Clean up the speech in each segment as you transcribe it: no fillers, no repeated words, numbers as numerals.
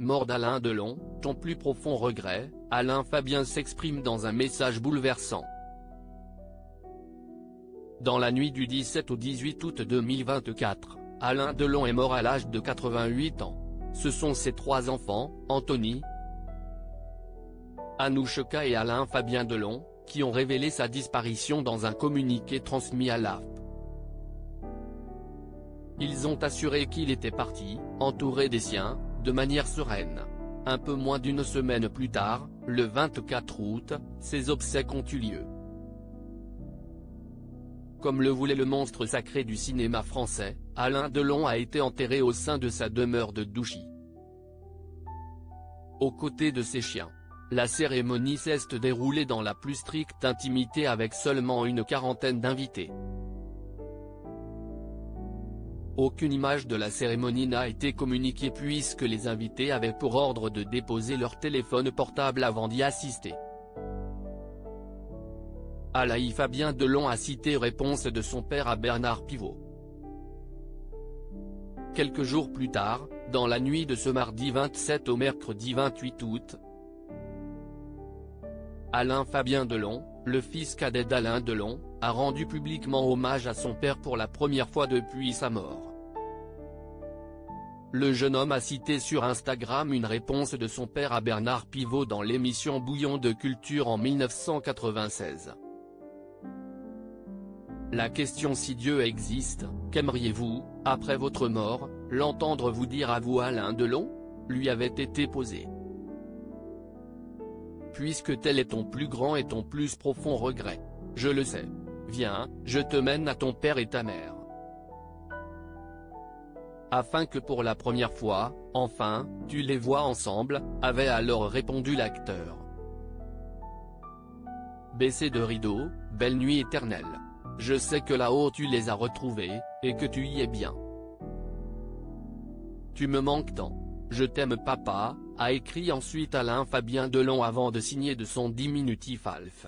mort d'Alain Delon, ton plus profond regret, Alain Fabien s'exprime dans un message bouleversant. Dans la nuit du 17 au 18 août 2024, Alain Delon est mort à l'âge de 88 ans. Ce sont ses 3 enfants, Anthony, Anouchka et Alain Fabien Delon, qui ont révélé sa disparition dans un communiqué transmis à l'AFP. Ils ont assuré qu'il était parti, entouré des siens, de manière sereine. Un peu moins d'une semaine plus tard, le 24 août, ses obsèques ont eu lieu. Comme le voulait le monstre sacré du cinéma français, Alain Delon a été enterré au sein de sa demeure de Douchy, aux côtés de ses chiens. La cérémonie s'est déroulée dans la plus stricte intimité avec seulement une quarantaine d'invités. Aucune image de la cérémonie n'a été communiquée puisque les invités avaient pour ordre de déposer leur téléphone portable avant d'y assister. Alain Fabien Delon a cité réponse de son père à Bernard Pivot. Quelques jours plus tard, dans la nuit de ce mardi 27 au mercredi 28 août, Alain Fabien Delon, le fils cadet d'Alain Delon, a rendu publiquement hommage à son père pour la première fois depuis sa mort. Le jeune homme a cité sur Instagram une réponse de son père à Bernard Pivot dans l'émission Bouillon de culture en 1996. La question si Dieu existe, qu'aimeriez-vous, après votre mort, l'entendre vous dire à vous Alain Delon, lui avait été posée. Puisque tel est ton plus grand et ton plus profond regret. Je le sais. Viens, je te mène à ton père et ta mère. Afin que pour la première fois, enfin, tu les vois ensemble, avait alors répondu l'acteur. Baissez de rideau, belle nuit éternelle. Je sais que là-haut tu les as retrouvés, et que tu y es bien. Tu me manques tant. Je t'aime papa, a écrit ensuite Alain Fabien Delon avant de signer de son diminutif Alf.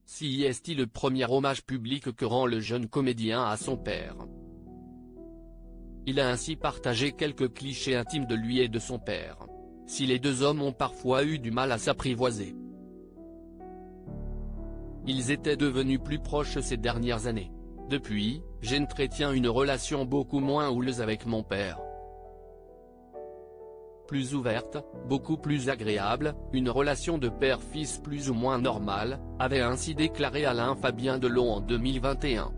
Si est-il le premier hommage public que rend le jeune comédien à son père. Il a ainsi partagé quelques clichés intimes de lui et de son père. Si les deux hommes ont parfois eu du mal à s'apprivoiser. Ils étaient devenus plus proches ces dernières années. Depuis, j'entretiens une relation beaucoup moins houleuse avec mon père. Plus ouverte, beaucoup plus agréable, une relation de père-fils plus ou moins normale, avait ainsi déclaré Alain Fabien Delon en 2021.